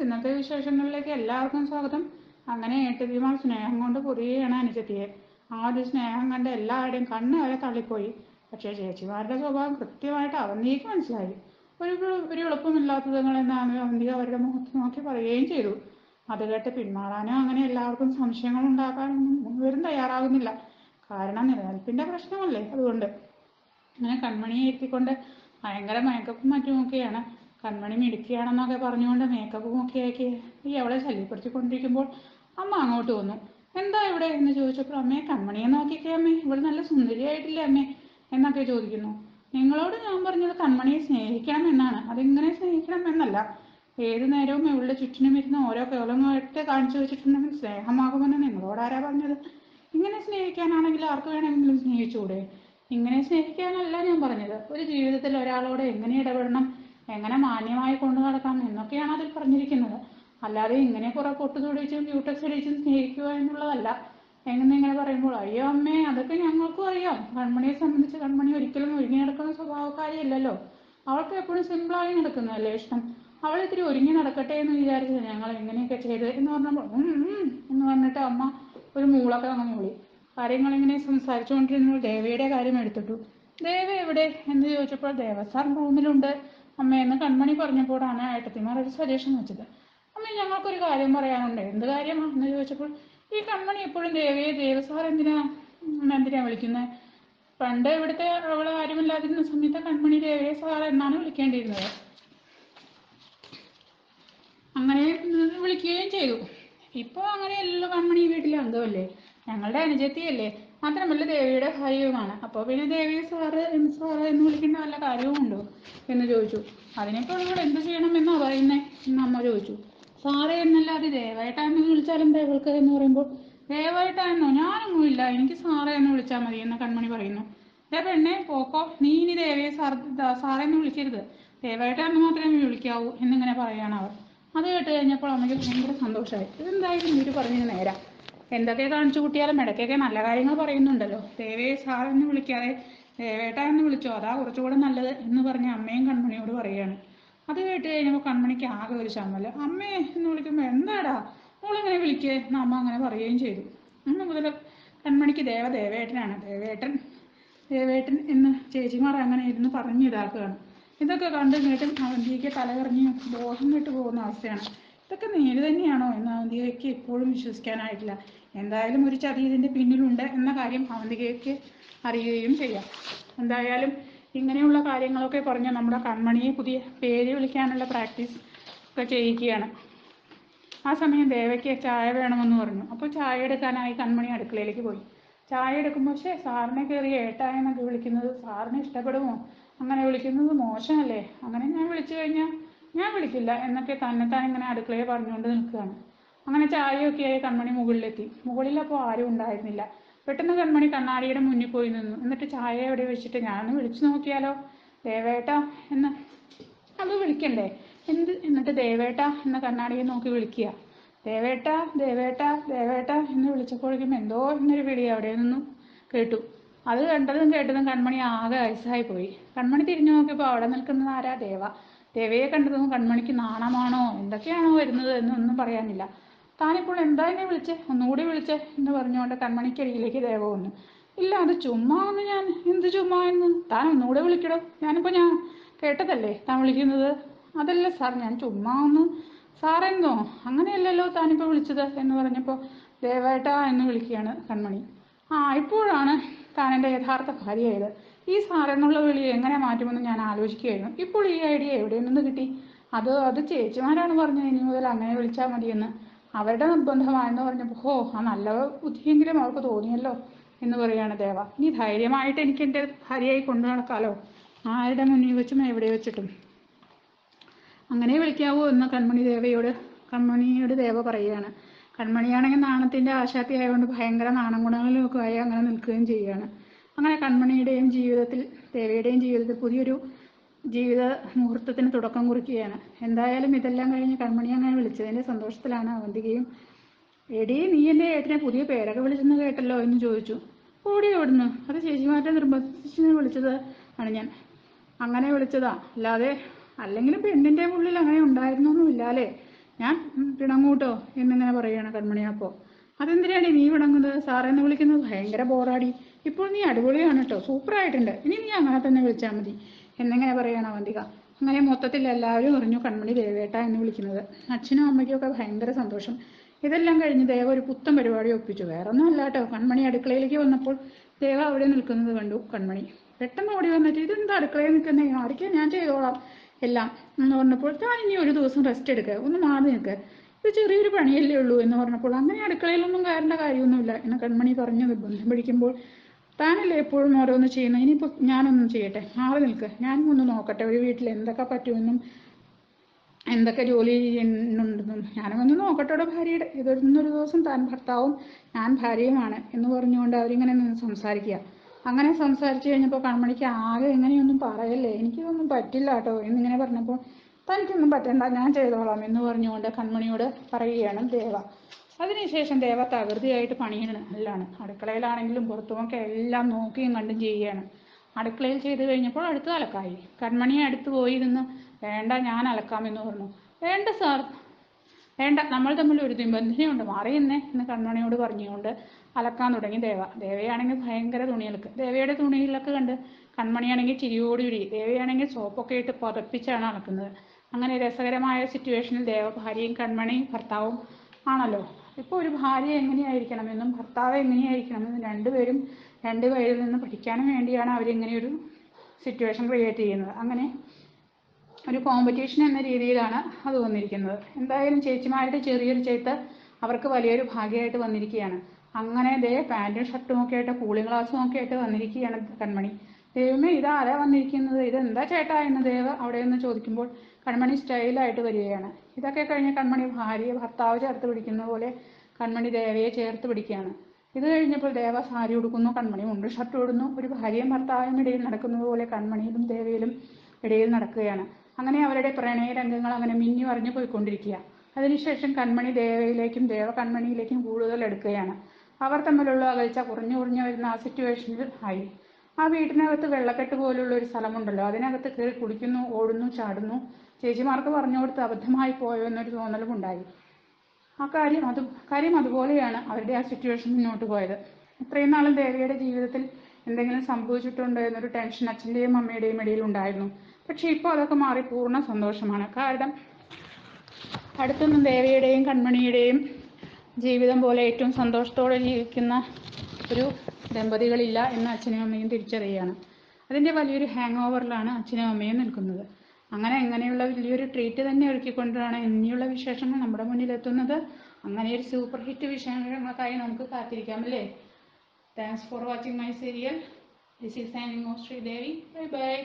ഇന്നത്തെ വിശേഷങ്ങളിലേക്ക് എല്ലാവർക്കും സ്വാഗതം. അങ്ങനെ ഏട്ടത്തിമാർ സ്നേഹം കൊണ്ട് പൊതിയുകയാണ് അനുജത്തിയെ. ആ ഒരു സ്നേഹം കണ്ട് എല്ലാവരുടെയും കണ്ണ് വരെ തള്ളിപ്പോയി. പക്ഷേ ചേച്ചിമാരുടെ സ്വഭാവം കൃത്യമായിട്ട് അവന്തിക്ക് മനസ്സിലായി. ഒരു എളുപ്പമില്ലാത്തതെന്നാണ് അവന്തി അവരുടെ മുഖത്ത് നോക്കി പറയുകയും ചെയ്തു. അത് കേട്ട് പിന്മാറാനോ അങ്ങനെ എല്ലാവർക്കും സംശയങ്ങൾ ഉണ്ടാക്കാനൊന്നും മുഴുവനും തയ്യാറാകുന്നില്ല. കാരണം നിലനിൽപ്പിന്റെ പ്രശ്നമല്ലേ. അതുകൊണ്ട് അങ്ങനെ കൺമണിയെ എത്തിക്കൊണ്ട് ഭയങ്കര മേക്കപ്പും മറ്റുമൊക്കെയാണ്. കൺമണി മിടുക്കിയാണെന്നൊക്കെ പറഞ്ഞുകൊണ്ട് മേക്കപ്പും ഒക്കെ ആക്കി ഈ അവളെ ശല്യപ്പെടുത്തിക്കൊണ്ടിരിക്കുമ്പോൾ അമ്മ അങ്ങോട്ട് വന്നു. എന്താ ഇവിടെ എന്ന് ചോദിച്ചപ്പോൾ അമ്മയെ കൺമണിയെ നോക്കിക്കേ അമ്മേ, ഇവിടെ നല്ല സുന്ദരിയായിട്ടില്ലേ അമ്മേ എന്നൊക്കെ ചോദിക്കുന്നു. നിങ്ങളോട് ഞാൻ പറഞ്ഞത് കൺമണിയെ സ്നേഹിക്കണം എന്നാണ്, അതിങ്ങനെ സ്നേഹിക്കണം എന്നല്ല. ഏതു നേരവും ഇവളുടെ ചുറ്റിനും ഇരുന്ന് ഓരോ കേവലങ്ങളായിട്ട് കാണിച്ചു വെച്ചിട്ടുണ്ടെങ്കിൽ സ്നേഹമാകുമെന്ന് നിങ്ങളോട് ആരാ പറഞ്ഞത്? ഇങ്ങനെ സ്നേഹിക്കാനാണെങ്കിൽ ആർക്ക് വേണമെങ്കിലും സ്നേഹിച്ചുകൂടെ? ഇങ്ങനെ സ്നേഹിക്കാനല്ല ഞാൻ പറഞ്ഞത്. ഒരു ജീവിതത്തിൽ ഒരാളോട് എങ്ങനെ ഇടപെടണം, എങ്ങനെ മാന്യമായി കൊണ്ടു നടക്കാം എന്നൊക്കെയാണ് അതിൽ പറഞ്ഞിരിക്കുന്നത്. അല്ലാതെ ഇങ്ങനെ കുറെ പൊട്ടുതൊടിച്ചും ക്യൂട്ടക്സ് അടിച്ചും സ്നേഹിക്കുക എന്നുള്ളതല്ല. എന്നിങ്ങനെ പറയുമ്പോൾ അയ്യോ അമ്മേ, അതൊക്കെ ഞങ്ങൾക്കും അറിയാം. കൺമണിയെ സംബന്ധിച്ച് കൺമണി ഒരിക്കലും ഒരുങ്ങി നടക്കുന്ന സ്വഭാവക്കാരിയല്ലല്ലോ. അവൾക്ക് എപ്പോഴും സിമ്പിളായി നടക്കുന്നതല്ലേ ഇഷ്ടം. അവൾ ഇത്തിരി ഒരുങ്ങി നടക്കട്ടെ എന്ന് വിചാരിച്ചത് ഞങ്ങൾ എങ്ങനെയൊക്കെ ചെയ്ത് എന്ന് പറഞ്ഞപ്പോൾ എന്ന് പറഞ്ഞിട്ട് അമ്മ ഒരു മൂളൊക്കെ അങ്ങ് മൂളി. കാര്യങ്ങളിങ്ങനെ സംസാരിച്ചുകൊണ്ടിരുന്നപ്പോൾ ദേവയുടെ കാര്യം എടുത്തിട്ടു. ദേവ എവിടെ എന്ന് ചോദിച്ചപ്പോൾ ദേവസാർ റൂമിലുണ്ട് അമ്മയെന്ന് കൺമണി പറഞ്ഞപ്പോഴാണ് ഏട്ടത്തിമാർ ഒരു സജഷൻ വെച്ചത്. അമ്മ, ഞങ്ങൾക്കൊരു കാര്യം പറയാനുണ്ട്. എന്ത് കാര്യമാണ് എന്ന് ചോദിച്ചപ്പോൾ ഈ കൺമണി എപ്പോഴും ദേവയെ ദേവസാർ എന്തിനാ വിളിക്കുന്നത്? പണ്ട് ഇവിടുത്തെ അവൾ ആരുമില്ലാതിരുന്ന സമയത്ത് കൺമണി ദേവയെ സാർ എന്നാണ് വിളിക്കേണ്ടിയിരുന്നത്. അങ്ങനെ വിളിക്കുകയും ചെയ്തു. ഇപ്പോൾ അങ്ങനെയല്ലല്ലോ, കൺമണി വീട്ടിലെ അംഗമല്ലേ, ഞങ്ങളുടെ അനുജത്തിയല്ലേ, മാത്രമല്ല ദേവിയുടെ ഭാര്യയുമാണ്. അപ്പോൾ പിന്നെ ദേവിയെ സാറ് എന്ന് വിളിക്കേണ്ട വല്ല കാര്യവുമുണ്ടോ എന്ന് ചോദിച്ചു. അതിനിപ്പോൾ നമ്മൾ എന്ത് ചെയ്യണമെന്നാ പറയുന്നേ എന്ന് അമ്മ ചോദിച്ചു. സാറേ എന്നല്ലാതെ ദേവേട്ട എന്ന് വിളിച്ചാലും ദേവൾക്ക് എന്ന് പറയുമ്പോൾ ദേവേട്ട എന്നോ, ഞാനൊന്നും ഇല്ല, എനിക്ക് സാറേ എന്ന് വിളിച്ചാൽ മതി എന്ന് കൺമണി പറയുന്നു. പെണ്ണെ പോക്കോ, നീ ഇനി ദേവയെ സാറേ എന്ന് വിളിക്കരുത്, ദേവേട്ട എന്ന് മാത്രമേ വിളിക്കാവൂ എന്നിങ്ങനെ പറയുകയാണ് അവർ. അത് കേട്ട് കഴിഞ്ഞപ്പോൾ അമ്മയ്ക്ക് ഭയങ്കര സന്തോഷമായി. ഇതെന്തായാലും ഇവർ പറഞ്ഞതിന് നേരം. എന്തൊക്കെ കാണിച്ചു കൂട്ടിയാലും ഇടയ്ക്കൊക്കെ നല്ല കാര്യങ്ങൾ പറയുന്നുണ്ടല്ലോ. ദേവയെ സാർ എന്ന് വിളിക്കാതെ ദേവേട്ട എന്ന് വിളിച്ചോ, അതാ കുറച്ചുകൂടെ നല്ലത് എന്ന് പറഞ്ഞ് അമ്മയും കൺമണിയോട് പറയുകയാണ്. അത് കേട്ട് കഴിഞ്ഞപ്പോൾ കൺമണിക്ക് ആകെ ഒരു ചമ്മല്. അമ്മേ എന്ന് വിളിക്കുമ്പോൾ എന്താടാ മോളിങ്ങനെ വിളിക്കേ എന്ന് അമ്മ അങ്ങനെ പറയുകയും ചെയ്തു. അന്ന് മുതൽ കൺമണിക്ക് ദേവേട്ടനാണ്. ദേവേട്ടൻ എന്ന് ചേച്ചിമാർ അങ്ങനെ ഇരുന്ന് പറഞ്ഞിതാക്കുകയാണ്. ഇതൊക്കെ കണ്ടും കേട്ടും അവന്തിക്ക് തലകറങ്ങി ബോധം വിട്ടു പോകുന്ന അവസ്ഥയാണ്. ഇതൊക്കെ നേര് തന്നെയാണോ എന്ന് അവന്തികയ്ക്ക് ഇപ്പോഴും വിശ്വസിക്കാനായിട്ടില്ല. എന്തായാലും ഒരു ചതി ഇതിൻ്റെ പിന്നിലുണ്ട് എന്ന കാര്യം അവന്തികയ്ക്ക് അറിയുകയും ചെയ്യാം. എന്തായാലും ഇങ്ങനെയുള്ള കാര്യങ്ങളൊക്കെ പറഞ്ഞ് നമ്മുടെ കൺമണിയെ പുതിയ പേര് വിളിക്കാനുള്ള പ്രാക്ടീസ് ഒക്കെ ചെയ്യിക്കുകയാണ്. ആ സമയം ദേവയ്ക്ക് ചായ വേണമെന്ന് പറഞ്ഞു. അപ്പോൾ ചായ എടുക്കാനായി കൺമണി അടുക്കളയിലേക്ക് പോയി. ചായ എടുക്കുമ്പോൾ സാറിനെ കയറി ഏട്ടാ എന്നൊക്കെ വിളിക്കുന്നത് സാറിന് ഇഷ്ടപ്പെടുമോ? അങ്ങനെ വിളിക്കുന്നത് മോശമല്ലേ? അങ്ങനെ ഞാൻ വിളിച്ചു കഴിഞ്ഞാൽ ഞാൻ വിളിക്കില്ല എന്നൊക്കെ തന്നെത്താൻ ഇങ്ങനെ അടുക്കളയെ പറഞ്ഞുകൊണ്ട് നിൽക്കുകയാണ്. അങ്ങനെ ചായയൊക്കെയായി കൺമണി മുകളിലെത്തി. മുകളിലപ്പോൾ ആരും ഉണ്ടായിരുന്നില്ല. പെട്ടെന്ന് കൺമണി കണ്ണാടിയുടെ മുന്നിൽ പോയി നിന്നു. എന്നിട്ട് ചായ എവിടെ വെച്ചിട്ട് ഞാനൊന്ന് വിളിച്ചു നോക്കിയാലോ, ദേവേട്ടാ എന്ന്. അത് വിളിക്കണ്ടേ എന്നിട്ട് ദേവേട്ട എന്ന കണ്ണാടിയെ നോക്കി വിളിക്കുക. ദേവേട്ട ദേവേട്ട ദേവേട്ട എന്ന് വിളിച്ചപ്പോഴേക്കും എന്തോ എന്നൊരു വിളി അവിടെ നിന്നും കേട്ടു. അത് കണ്ടതും കേട്ടതും കൺമണി ആകെ ഐസായി പോയി. കൺമണി തിരിഞ്ഞു നോക്കിയപ്പോൾ അവിടെ നിൽക്കുന്നത് ആരാ? ദേവയെ കണ്ടതും കൺമണിക്ക് നാണമാണോ എന്തൊക്കെയാണോ വരുന്നത് എന്നൊന്നും പറയാനില്ല. താനിപ്പോൾ എന്താ എന്നെ വിളിച്ചേ, ഒന്നുകൂടി വിളിച്ചേ എന്ന് പറഞ്ഞുകൊണ്ട് കൺമണിക്കരികിലേക്ക് ദേവ വന്നു. ഇല്ല, അത് ചുമ്മാ ഒന്ന്. ഞാൻ എന്ത് ചുമ്മാ എന്ന്? താൻ ഒന്നുകൂടെ വിളിക്കടോ, ഞാൻ കേട്ടതല്ലേ താൻ വിളിക്കുന്നത്. അതല്ല സാർ, ഞാൻ ചുമ്മാ ഒന്ന്. സാറെന്നോ? അങ്ങനെയല്ലല്ലോ താനിപ്പോൾ വിളിച്ചത് എന്ന് പറഞ്ഞപ്പോൾ ദേവേട്ട എന്ന് വിളിക്കുകയാണ് കൺമണി. ഇപ്പോഴാണ് താൻ എൻ്റെ യഥാർത്ഥ ഭാര്യയായത്. ഈ സാറെന്നുള്ള വിളി എങ്ങനെ മാറ്റുമെന്ന് ഞാൻ ആലോചിക്കുകയായിരുന്നു. ഇപ്പോൾ ഈ ഐഡിയ എവിടെ നിന്ന് കിട്ടി? അത് ചേച്ചിമാരാണ് പറഞ്ഞത് ഇനി മുതൽ അങ്ങനെ വിളിച്ചാൽ മതിയെന്ന്. അവരുടെ നിർബന്ധമാണെന്ന് പറഞ്ഞപ്പോൾ ആ നല്ല ബുദ്ധിയെങ്കിലും അവർക്ക് തോന്നിയല്ലോ എന്ന് പറയുകയാണ് ദേവ. ഇനി ധൈര്യമായിട്ട് എനിക്ക് എൻ്റെ ഭാര്യയായി കൊണ്ടു നടക്കാമല്ലോ, ആരുടെ മുന്നിൽ വെച്ചും എവിടെ വെച്ചിട്ടും. അങ്ങനെ വിളിക്കാവൂ എന്ന് കൺമണിയോട് ദേവ പറയുകയാണ്. കൺമണിയാണെങ്കിൽ നാണത്തിൻ്റെ ആശാത്തി ആയതുകൊണ്ട് ഭയങ്കര നാണം ഗുണങ്ങളിലൊക്കെ ആയി അങ്ങനെ നിൽക്കുകയും ചെയ്യുകയാണ്. അങ്ങനെ ദേവയുടെയും ജീവിതത്തിൽ പുതിയൊരു ജീവിത മുഹൂർത്തത്തിന് തുടക്കം കുറിക്കുകയാണ്. എന്തായാലും ഇതെല്ലാം കഴിഞ്ഞ് കൺമണി അങ്ങനെ വിളിച്ചതിൻ്റെ സന്തോഷത്തിലാണ് അവന്തികയും. എടീ, നീ എൻ്റെ ഏട്ടനെ പുതിയ പേരൊക്കെ വിളിച്ചെന്ന് കേട്ടല്ലോ എന്ന് ചോദിച്ചു. ഓടി എവിടുന്ന്? അത് ചേച്ചിമാരുടെ നിർബന്ധിച്ച് വിളിച്ചത് ആണ് ഞാൻ. അങ്ങനെ വിളിച്ചതാ, അല്ലെങ്കിലും പെണ്ണിൻ്റെ ഉള്ളിൽ അങ്ങനെ ഉണ്ടായിരുന്നൊന്നുമില്ലാലേ ഞാൻ പിണങ്ങൂട്ടോ എന്നിങ്ങനെ പറയുകയാണ് കൺമണി. അപ്പോൾ അതെന്തിനാണ് നീ പിണങ്ങുന്നത്? സാറെന്ന് വിളിക്കുന്നത് ഭയങ്കര ബോറാടി. ഇപ്പോൾ നീ അടിപൊളിയാണ് കേട്ടോ, സൂപ്പറായിട്ടുണ്ട്, ഇനി നീ അങ്ങനെ തന്നെ വിളിച്ചാൽ മതി എന്നിങ്ങനെ പറയുകയാണ് അവന്തിക. അങ്ങനെ മൊത്തത്തിൽ എല്ലാവരും അറിഞ്ഞു കൺമണി ദേവേട്ട എന്ന് വിളിക്കുന്നത്. അച്ഛനും അമ്മയ്ക്കും ഒക്കെ ഭയങ്കര സന്തോഷം. ഇതെല്ലാം കഴിഞ്ഞ് ദേവ ഒരു പുത്തൻ പരിപാടി ഒപ്പിച്ചു. വേറെ ഒന്നും അല്ല കേട്ടോ, കൺമണി അടുക്കളയിലേക്ക് വന്നപ്പോൾ ദേവ അവിടെ നിൽക്കുന്നത് കണ്ടു കൺമണി. പെട്ടെന്ന് ഓടി വന്നിട്ട് ഇതെന്താ അടുക്കളയിൽ നിൽക്കുന്നേ, ആടിക്കാൻ ഞാൻ ചെയ്തോളാം എല്ലാം എന്ന് പറഞ്ഞപ്പോൾ, താൻ ഇനി ഒരു ദിവസം റെസ്റ്റ് എടുക്കുക, ഒന്ന് മാറി നിൽക്കുക, ഇത് ചെറിയൊരു പണിയല്ലേ ഉള്ളൂ എന്ന് പറഞ്ഞപ്പോൾ, അങ്ങനെ അടുക്കളയിലൊന്നും കയറേണ്ട കാര്യമൊന്നുമില്ല എന്ന് കൺമണി പറഞ്ഞ് നിർബന്ധം പിടിക്കുമ്പോൾ, താനല്ലേ എപ്പോഴും ഓരോന്ന് ചെയ്യുന്നത്, ഇനിയിപ്പോൾ ഞാനൊന്നും ചെയ്യട്ടെ, മാറി നിൽക്കുക, ഞാനും ഒന്ന് നോക്കട്ടെ ഒരു വീട്ടിൽ എന്തൊക്കെ പറ്റുമെന്നും എന്തൊക്കെ ജോലി ചെയ്യുന്നുണ്ടെന്നും ഞാനും ഒന്ന് നോക്കട്ടെ ഭാര്യയുടെ. ഇതൊന്നൊരു ദിവസം താൻ ഭർത്താവും ഞാൻ ഭാര്യയുമാണ് എന്ന് പറഞ്ഞുകൊണ്ട് അവരിങ്ങനെ നിന്ന് സംസാരിക്കുക. അങ്ങനെ സംസാരിച്ചു കഴിഞ്ഞപ്പോൾ കൺമണിക്ക് ആകെ എങ്ങനെയൊന്നും പറയല്ലേ, എനിക്കിതൊന്നും പറ്റില്ല കേട്ടോ എന്നിങ്ങനെ പറഞ്ഞപ്പോൾ, തനിക്കൊന്നും പറ്റണ്ട, ഞാൻ ചെയ്തോളാം എന്ന് പറഞ്ഞുകൊണ്ട് കൺമണിയോട് പറയുകയാണ് ദേവ. അതിനുശേഷം ദേവ തകൃതിയായിട്ട് പണിയാണ്. അടുക്കളയിലാണെങ്കിലും പുറത്തുമൊക്കെ എല്ലാം നോക്കിയും കണ്ടും ചെയ്യുകയാണ്. അടുക്കളയിൽ ചെയ്ത് കഴിഞ്ഞപ്പോൾ അടുത്ത് അലക്കായി. കൺമണിയെ അടുത്ത് പോയി ഇരുന്ന് വേണ്ട ഞാൻ അലക്കാമെന്ന് പറഞ്ഞു. വേണ്ട സാർ, വേണ്ട, നമ്മൾ തമ്മിൽ ഒരു നിബന്ധനയുണ്ട്, മാറിയെന്നേ എന്ന് കൺമണിയോട് പറഞ്ഞുകൊണ്ട് അലക്കാൻ തുടങ്ങി ദേവ. ദേവയാണെങ്കിൽ ഭയങ്കര തുണികൾക്ക്, ദേവയുടെ തുണികളൊക്കെ കണ്ട് കൺമണിയാണെങ്കിൽ ചിരിയോടുകൂടി, ദേവയാണെങ്കിൽ സോപ്പൊക്കെ ഇട്ട് പതപ്പിച്ചാണ് അലക്കുന്നത്. അങ്ങനെ രസകരമായ സിറ്റുവേഷനിൽ ദേവ ഭാര്യയും കൺമണിയും ഭർത്താവും ആണല്ലോ. ഇപ്പോൾ ഒരു ഭാര്യ എങ്ങനെയായിരിക്കണമെന്നും ഭർത്താവ് എങ്ങനെയായിരിക്കണമെന്നും രണ്ടുപേരും രണ്ട് പേരിൽ നിന്ന് പഠിക്കാനും വേണ്ടിയാണ് അവരിങ്ങനെയൊരു സിറ്റുവേഷൻ ക്രിയേറ്റ് ചെയ്യുന്നത്. അങ്ങനെ ഒരു കോമ്പറ്റീഷൻ എന്ന രീതിയിലാണ് അത് വന്നിരിക്കുന്നത്. എന്തായാലും ചേച്ചിമാരുടെ ചെറിയൊരു ചെയ്ത്ത് അവർക്ക് വലിയൊരു ഭാഗ്യമായിട്ട് വന്നിരിക്കുകയാണ്. അങ്ങനെ ദേ പാൻറ്റും ഷർട്ടും ഒക്കെ ആയിട്ട് കൂളിംഗ് ഗ്ലാസ്സും ഒക്കെ ആയിട്ട് വന്നിരിക്കുകയാണ് കൺമണി. ദൈവമേ, ഇതാരാ വന്നിരിക്കുന്നത്, ഇതെന്താ ചേട്ടാ എന്ന് ദേവ് അവിടെ നിന്ന് ചോദിക്കുമ്പോൾ കൺമണി സ്റ്റൈലായിട്ട് വരികയാണ്. ഇതൊക്കെ കഴിഞ്ഞ് കൺമണി ഭാര്യയെ ഭർത്താവ് ചേർത്ത് പിടിക്കുന്ന പോലെ കൺമണി ദേവയെ ചേർത്ത് പിടിക്കുകയാണ്. ഇത് കഴിഞ്ഞപ്പോൾ ദേവ സാരി ഉടുക്കുന്നു, കൺമണി മുണ്ടും ഷർട്ട് ഇടുന്നു. ഒരു ഭാര്യയും ഭർത്താവും ഇടയിൽ നടക്കുന്നത് പോലെ കൺമണിയിലും ദേവയിലും ഇടയിൽ നടക്കുകയാണ്. അങ്ങനെ അവരുടെ പ്രണയ രംഗങ്ങൾ അങ്ങനെ മിന്നി മറിഞ്ഞു പോയിക്കൊണ്ടിരിക്കുക. അതിനുശേഷം കൺമണി ദേവയിലേക്കും ദേവ കൺമണിയിലേക്കും കൂടുതൽ എടുക്കുകയാണ്. അവർ തമ്മിലുള്ള അകൽച്ച കുറഞ്ഞു വരുന്ന ആ സിറ്റുവേഷനിൽ ആയി. ആ വീട്ടിനകത്ത് വെള്ളക്കെട്ട് പോലുള്ള ഒരു സ്ഥലമുണ്ടല്ലോ, അതിനകത്ത് കയറി കുളിക്കുന്നു, ഓടുന്നു, ചാടുന്നു. ചേച്ചിമാർക്ക് പറഞ്ഞു കൊടുത്ത് അബദ്ധമായി പോയോ എന്നൊരു തോന്നലും ഉണ്ടായി. കാര്യം അതുപോലെയാണ് അവരുടെ ആ സിറ്റുവേഷൻ മുന്നോട്ട് പോയത്. ഇത്രയും നാളും ദേവിയുടെ ജീവിതത്തിൽ എന്തെങ്കിലും സംഭവിച്ചിട്ടുണ്ടോ എന്നൊരു ടെൻഷൻ അച്ഛൻ്റെയും അമ്മയുടെയും ഇടയിൽ ഉണ്ടായിരുന്നു. പക്ഷെ ഇപ്പോൾ അതൊക്കെ മാറി പൂർണ്ണ സന്തോഷമാണ്. കാരണം അടുത്തൊന്നും ദേവിയുടെയും കൺമണിയുടെയും ജീവിതം പോലെ ഏറ്റവും സന്തോഷത്തോടെ ജീവിക്കുന്ന ഒരു ദമ്പതികളില്ല എന്ന് അച്ഛനും അമ്മയും തിരിച്ചറിയുകയാണ്. അതിൻ്റെ വലിയൊരു ഹാങ് ഓവറിലാണ് അച്ഛനും അമ്മയും നിൽക്കുന്നത്. അങ്ങനെയുള്ള വലിയൊരു ട്രീറ്റ് തന്നെ ഒരുക്കിക്കൊണ്ടാണ് ഇനിയുള്ള വിശേഷങ്ങൾ നമ്മുടെ മുന്നിലെത്തുന്നത്. അങ്ങനെ ഒരു സൂപ്പർ ഹിറ്റ് വിശേഷങ്ങൾക്കായി നമുക്ക് കാത്തിരിക്കാം അല്ലേ. Thanks for watching my serial. This is signing off Sreedevi. Bye by.